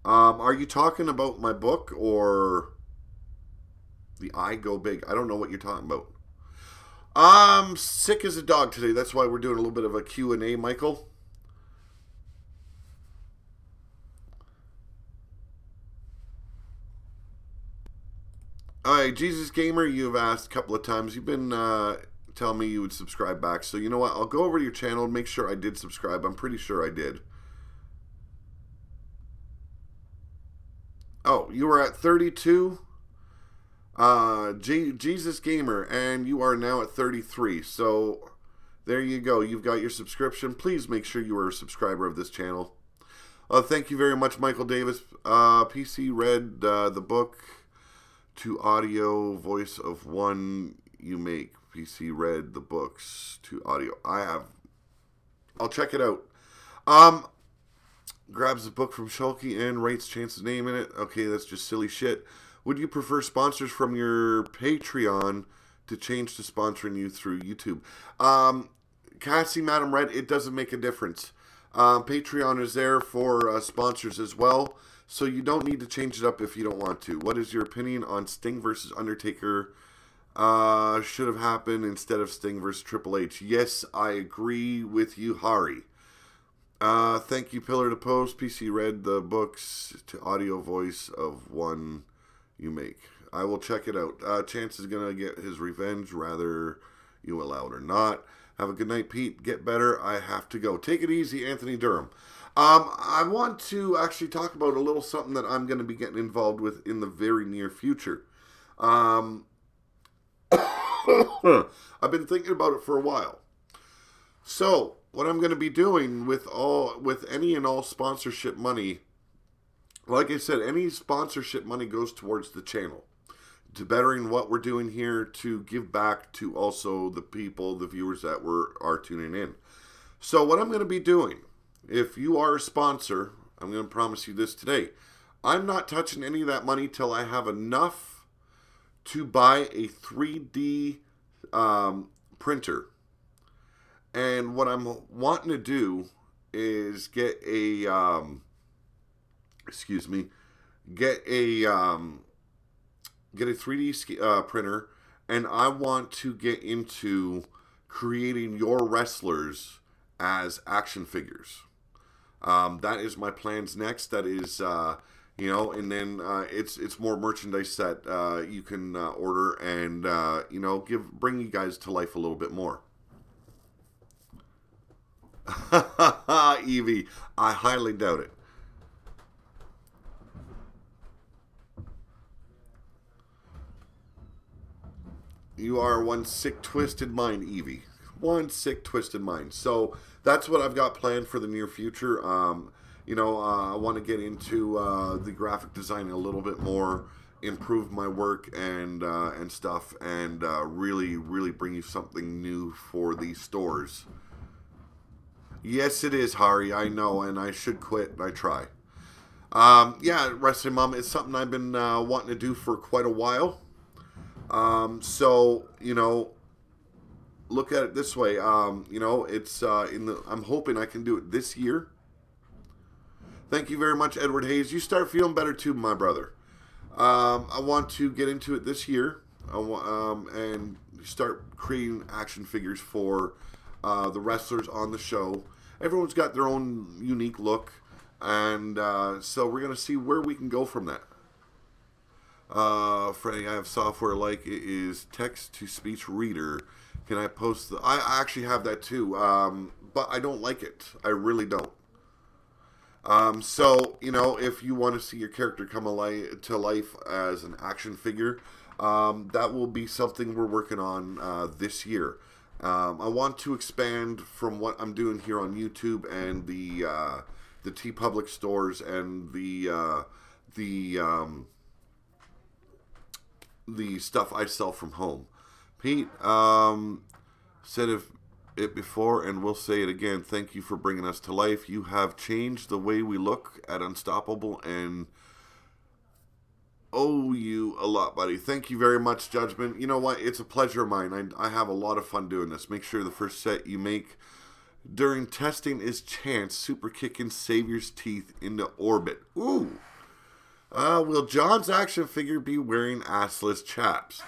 Are you talking about my book or the I go big? I don't know what you're talking about. I'm sick as a dog today. That's why we're doing a little bit of a Q&A, Michael. Alright, Jesus Gamer, you've asked a couple of times. You've been telling me you would subscribe back. So you know what? I'll go over to your channel and make sure I did subscribe. I'm pretty sure I did. Oh, you were at 32? Jesus Gamer, and you are now at 33. So there you go. You've got your subscription. Please make sure you are a subscriber of this channel. Thank you very much, Michael Davis. PC read the book to audio, voice of one you make. PC read the books to audio. I'll check it out. Grabs the book from Shulky and writes Chance's name in it. Okay, that's just silly shit. Would you prefer sponsors from your Patreon to change to sponsoring you through YouTube? Kassie, Madam Red, it doesn't make a difference. Patreon is there for sponsors as well, so you don't need to change it up if you don't want to. What is your opinion on Sting versus Undertaker? Should have happened instead of Sting versus Triple H. Yes, I agree with you, Hari. Thank you, Pillar to Post. PC read the books to audio, voice of one you make. I will check it out. Chance is going to get his revenge, whether you allow it or not. Have a good night, Pete. Get better. I have to go. Take it easy, Anthony Durham. I want to actually talk about a little something that I'm going to be getting involved with in the very near future. I've been thinking about it for a while. So, what I'm going to be doing with any and all sponsorship money, like I said, any sponsorship money goes towards the channel, to bettering what we're doing here, to give back to also the people, the viewers that are tuning in. So what I'm going to be doing, if you are a sponsor, I'm going to promise you this today. I'm not touching any of that money till I have enough to buy a 3D printer. And what I'm wanting to do is get a, get a 3D printer, and I want to get into creating your wrestlers as action figures. That is my plans next. That is, you know, and then it's more merchandise that you can order and you know, bring you guys to life a little bit more. Evie, I highly doubt it. You are one sick, twisted mind, Evie. One sick, twisted mind. So that's what I've got planned for the near future. You know, I want to get into the graphic design a little bit more, improve my work and stuff, and really, really bring you something new for these stores. Yes, it is, Hari. I know, and I should quit. I try. Yeah, Wrestling Mom is something I've been wanting to do for quite a while. So, you know, look at it this way. You know, it's I'm hoping I can do it this year. Thank you very much, Edward Hayes. You start feeling better too, my brother. I want to get into it this year. And start creating action figures for the wrestlers on the show. Everyone's got their own unique look, and so we're going to see where we can go from that. Freddie, I have software like it is text-to-speech reader. Can I post the... I actually have that too, but I don't like it. I really don't. So, you know, if you want to see your character come to life as an action figure, that will be something we're working on this year. I want to expand from what I'm doing here on YouTube and the TeePublic stores and the stuff I sell from home. Pete said it before and we'll say it again. Thank you for bringing us to life. You have changed the way we look at Unstoppable, and owe you a lot, buddy. Thank you very much, Judgment. You know what? It's a pleasure of mine. I have a lot of fun doing this. Make sure the first set you make during testing is Chance super kicking Savior's teeth into orbit. Ooh. Will John's action figure be wearing assless chaps?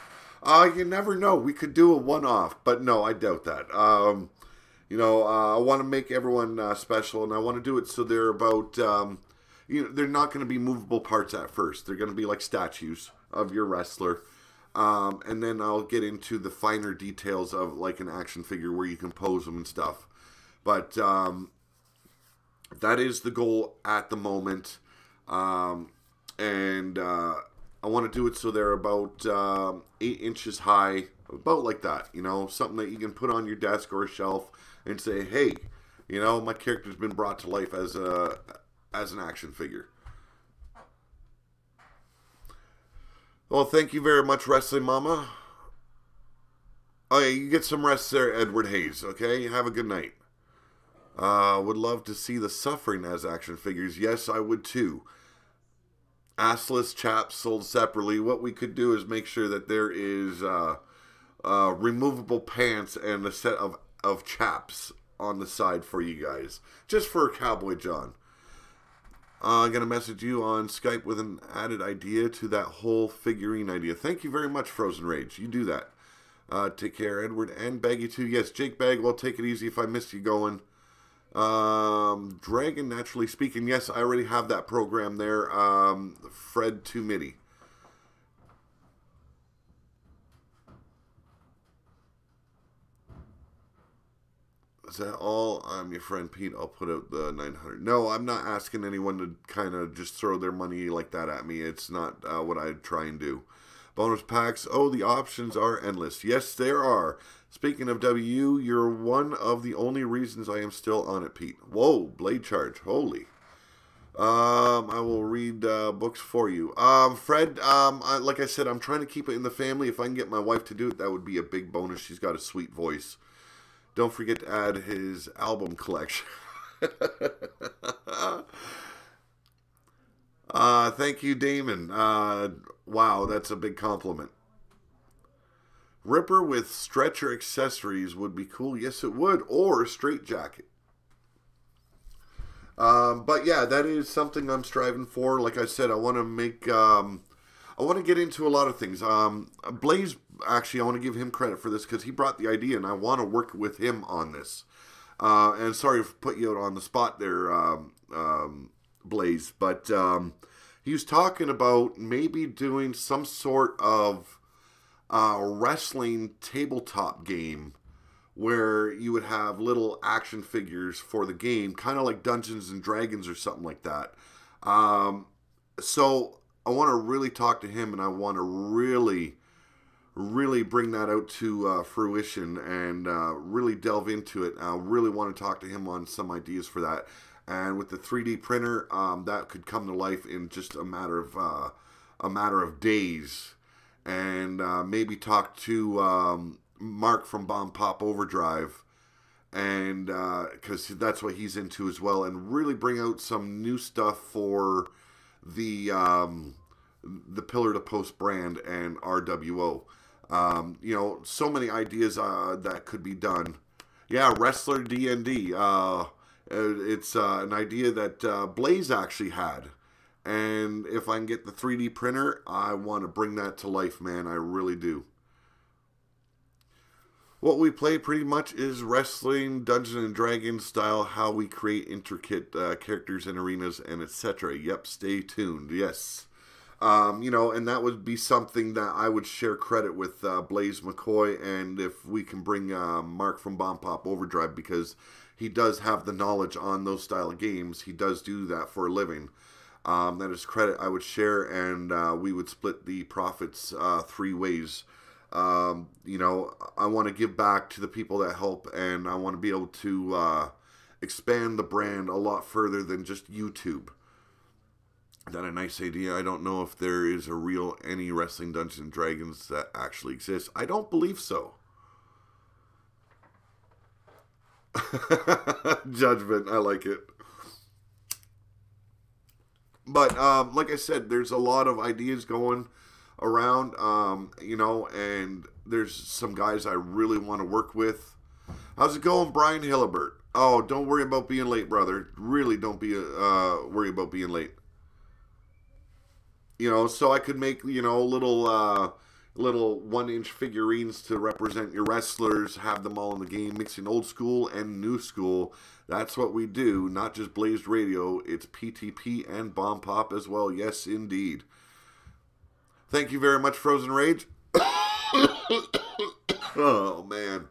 You never know. We could do a one-off, but no, I doubt that. I want to make everyone special, and I want to do it so they're about, they're not going to be movable parts at first. They're going to be like statues of your wrestler. And then I'll get into the finer details of like an action figure where you can pose them and stuff. But that is the goal at the moment. And I want to do it so they're about 8 inches high, about like that, something that you can put on your desk or a shelf and say, hey, my character's been brought to life as an action figure. Well, thank you very much, Wrestling Mama. Oh, yeah, you get some rest there, Edward Hayes, okay? Have a good night. Would love to see the Suffering as action figures. Yes, I would too. Assless chaps sold separately. What we could do is make sure that there is removable pants and a set of chaps on the side for you guys. Just for Cowboy John. I'm going to message you on Skype with an added idea to that whole figurine idea. Thank you very much, Frozen Rage. You do that. Take care, Edward, and Baggy too. Yes, Jake Bagwell, take it easy if I missed you going. Dragon Naturally Speaking. Yes, I already have that program there. Fred Tumidi. Is that all? I'm your friend Pete. I'll put out the 900. No, I'm not asking anyone to kind of just throw their money like that at me. It's not what I try and do. Bonus packs. Oh, the options are endless. Yes, there are. Speaking of W, you're one of the only reasons I am still on it, Pete. Whoa, Blade Charge. Holy. I will read books for you. Fred, like I said, I'm trying to keep it in the family. If I can get my wife to do it, that would be a big bonus. She's got a sweet voice. Don't forget to add his album collection. Thank you, Damon. Wow, that's a big compliment. Ripper with stretcher accessories would be cool. Yes, it would. Or a straight jacket. But yeah, that is something I'm striving for. Like I said, I want to make... I want to get into a lot of things. Blaze, actually, I want to give him credit for this because he brought the idea, and I want to work with him on this. And sorry to put you out on the spot there, Blaze, but he was talking about maybe doing some sort of wrestling tabletop game where you would have little action figures for the game, kind of like Dungeons and Dragons or something like that. So I want to really talk to him, and I want to really bring that out to fruition and really delve into it. I really want to talk to him on some ideas for that. And with the 3D printer, that could come to life in just a matter of days. And maybe talk to Mark from Bombpop Overdrive, and because that's what he's into as well, and really bring out some new stuff for the Pillar to Post brand and RWO. So many ideas that could be done. Yeah, Wrestler D&D. It's an idea that Blaze actually had. And if I can get the 3D printer, I want to bring that to life, man. I really do. What we play pretty much is wrestling, Dungeons & Dragons style, how we create intricate characters and arenas and etc. Yep, stay tuned. Yes. And that would be something that I would share credit with Blaze McCoy, and if we can bring Mark from Bombpop Overdrive, because he does have the knowledge on those style of games. He does do that for a living. That is credit I would share, and we would split the profits 3 ways. I want to give back to the people that help, and I want to be able to expand the brand a lot further than just YouTube. Is that a nice idea? I don't know if there is any wrestling Dungeons and Dragons that actually exists. I don't believe so. Judgment, I like it. But like I said, there's a lot of ideas going around, and there's some guys I really want to work with. How's it going, Brian Hillebert? Oh, don't worry about being late, brother. Really don't be worry about being late. So I could make, little 1-inch figurines to represent your wrestlers, have them all in the game, mixing old school and new school. That's what we do, not just Blazed Radio. It's PTP and Bombpop as well. Yes, indeed. Thank you very much, Frozen Rage. Oh, man.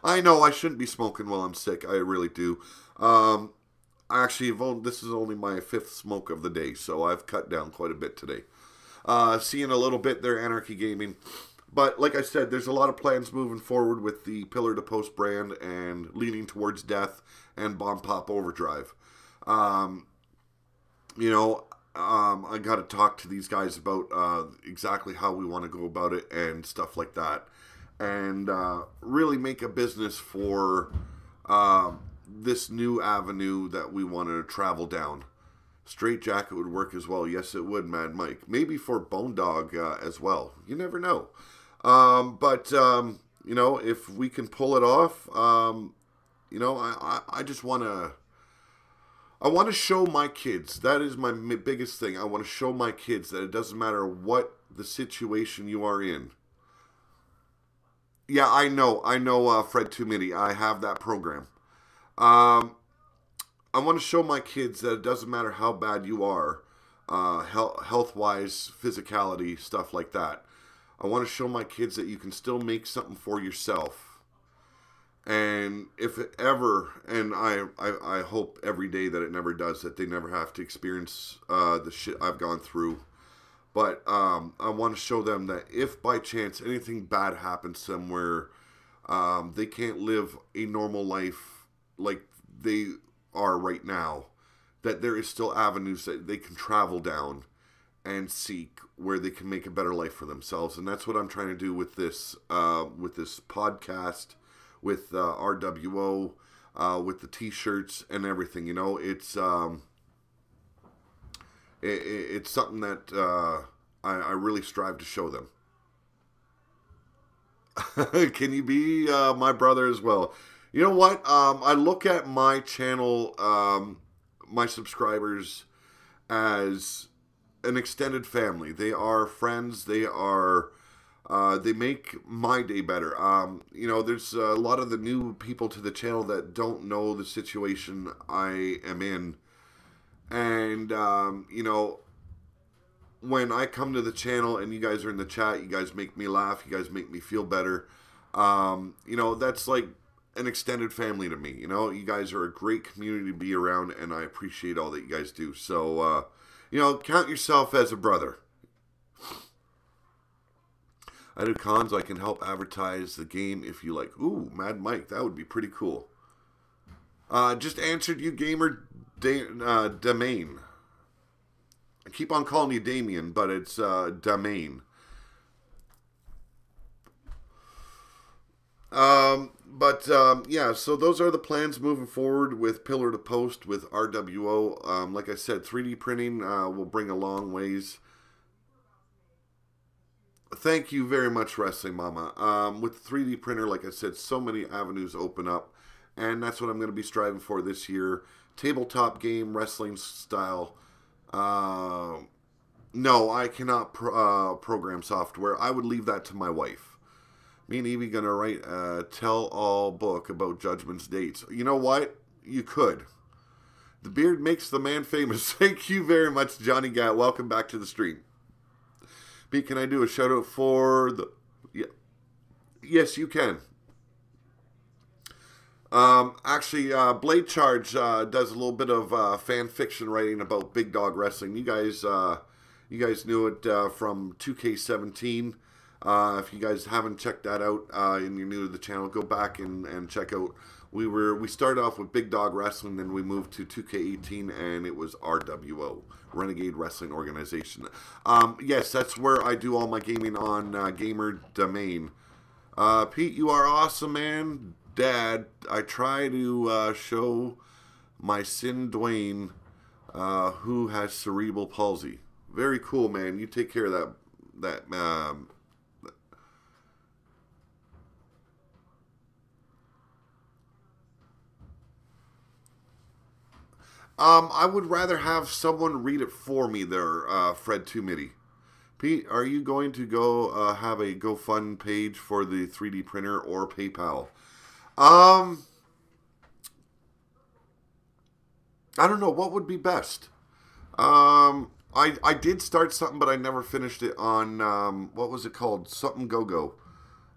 I know I shouldn't be smoking while I'm sick. I really do. Actually, this is only my 5th smoke of the day, so I've cut down quite a bit today. See you in a little bit there, Anarchy Gaming. But like I said, there's a lot of plans moving forward with the Pillar to Post brand and leaning towards Death and Bombpop Overdrive. I got to talk to these guys about exactly how we want to go about it and stuff like that. And really make a business for this new avenue that we want to travel down. Straight Jacket would work as well. Yes, it would, Mad Mike. Maybe for Bone Dog as well. You never know. But if we can pull it off, I just want to... I want to show my kids. That is my biggest thing. I want to show my kids that it doesn't matter what the situation you are in. Yeah, I know, Fred Tumity. I have that program. I want to show my kids that it doesn't matter how bad you are, health-wise, physicality, stuff like that. I want to show my kids that you can still make something for yourself. And if it ever, and I hope every day that it never does, that they never have to experience the shit I've gone through. But I want to show them that if by chance anything bad happens somewhere, they can't live a normal life like they are right now, that there is still avenues that they can travel down and seek where they can make a better life for themselves. And that's what I'm trying to do with this podcast, with RWO, with the t-shirts and everything. It's something that I really strive to show them. Can you be my brother as well? You know what? I look at my channel, my subscribers, as an extended family. They are friends. They make my day better. There's a lot of the new people to the channel that don't know the situation I am in. And, when I come to the channel and you guys are in the chat, you guys make me laugh. You guys make me feel better. That's like an extended family to me. You guys are a great community to be around, and I appreciate all that you guys do. So, count yourself as a brother. I do cons. I can help advertise the game if you like. Ooh, Mad Mike, that would be pretty cool. Just answered you, Gamer Domain. I keep on calling you Damien, but it's Domain. Yeah, so those are the plans moving forward with Pillar to Post, with RWO. Like I said, 3D printing will bring a long ways. Thank you very much, Wrestling Mama. With the 3D printer, like I said, so many avenues open up, and that's what I'm going to be striving for this year. Tabletop game, wrestling style. No, I cannot program software. I would leave that to my wife. Me and Evie gonna write a tell-all book about Judgment's dates. You know what? You could. The beard makes the man famous. Thank you very much, Johnny Gat. Welcome back to the stream. Pete, can I do a shout-out for the... Yeah. Yes, you can. Actually, Blade Charge does a little bit of fan fiction writing about Big Dog Wrestling. You guys knew it from 2K17. If you guys haven't checked that out and you're new to the channel, go back and check out. We started off with Big Dog Wrestling, then we moved to 2K18, and it was RWO, Renegade Wrestling Organization. Yes, that's where I do all my gaming on Gamer Domain. Pete, you are awesome, man. Dad, I try to show my son Dwayne who has cerebral palsy. Very cool, man. You take care of that. I would rather have someone read it for me there, Fred Tumity. Pete, are you going to go have a GoFund page for the 3D printer or PayPal? I don't know. What would be best? I did start something, but I never finished it on, what was it called? Something Go-Go.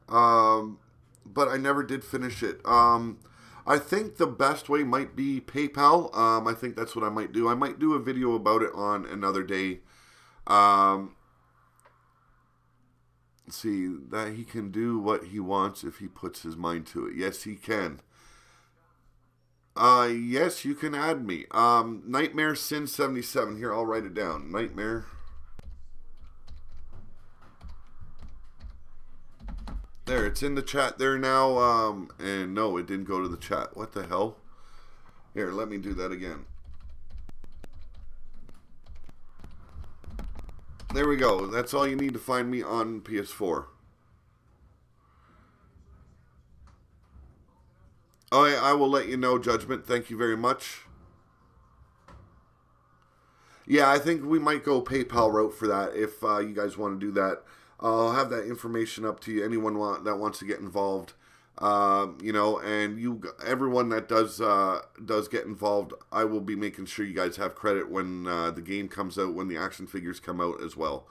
But I never did finish it. I think the best way might be PayPal. I think that's what I might do. I might do a video about it on another day. See, that he can do what he wants if he puts his mind to it. Yes, he can. Yes, you can add me. Nightmare Sin 77. Here, I'll write it down. Nightmare. There, it's in the chat there now. And no, it didn't go to the chat. What the hell? Here, let me do that again. There we go. That's all you need to find me on PS4. Oh, I will let you know, Judgment. Thank you very much. Yeah, I think we might go PayPal route for that if you guys want to do that. I'll have that information up to you. Anyone that wants to get involved, you know, and everyone that does get involved, I will be making sure you guys have credit when the game comes out, when the action figures come out as well.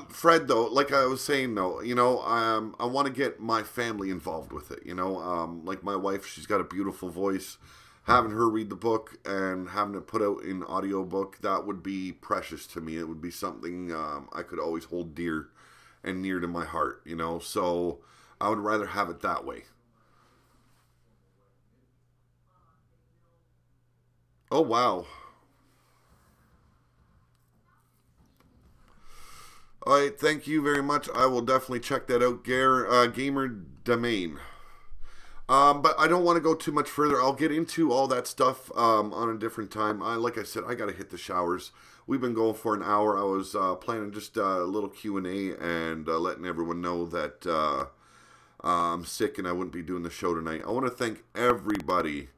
Fred, though, like I was saying, though, you know, I want to get my family involved with it, you know, like my wife, she's got a beautiful voice. Having her read the book and having it put out in audiobook, that would be precious to me. It would be something I could always hold dear and near to my heart, you know, so I would rather have it that way. Oh, wow. All right, thank you very much. I will definitely check that out, Gamer Domain. But I don't want to go too much further. I'll get into all that stuff on a different time. Like I said, I got to hit the showers. We've been going for an hour. I was planning just a little Q&A and letting everyone know that I'm sick and I wouldn't be doing the show tonight. I want to thank everybody.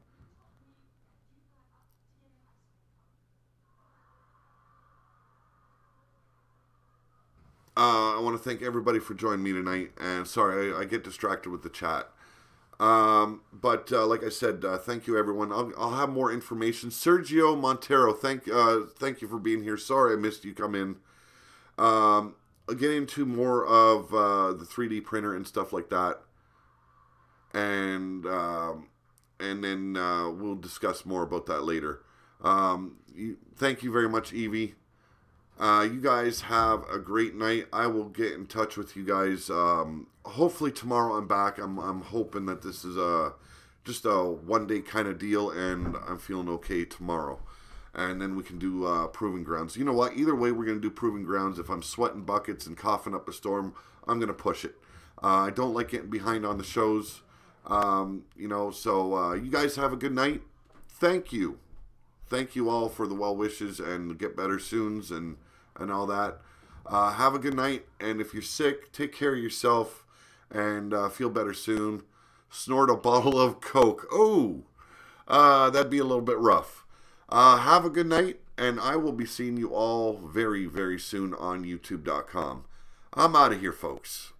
I want to thank everybody for joining me tonight. And sorry, I get distracted with the chat. But like I said, thank you, everyone. I'll have more information. Sergio Montero, thank you for being here. Sorry I missed you come in. I'll get into more of the 3D printer and stuff like that. And then we'll discuss more about that later. Thank you very much, Evie. You guys have a great night. I will get in touch with you guys. Hopefully tomorrow I'm back. I'm hoping that this is just a one-day kind of deal, and I'm feeling okay tomorrow. And then we can do Proving Grounds. You know what? Either way, we're going to do Proving Grounds. If I'm sweating buckets and coughing up a storm, I'm going to push it. I don't like getting behind on the shows. You know, so you guys have a good night. Thank you. Thank you all for the well wishes and get better soons and all that. Have a good night, and if you're sick, take care of yourself and feel better soon. Snort a bottle of Coke. Oh, that'd be a little bit rough. Have a good night, and I will be seeing you all very, very soon on YouTube.com. I'm out of here, folks.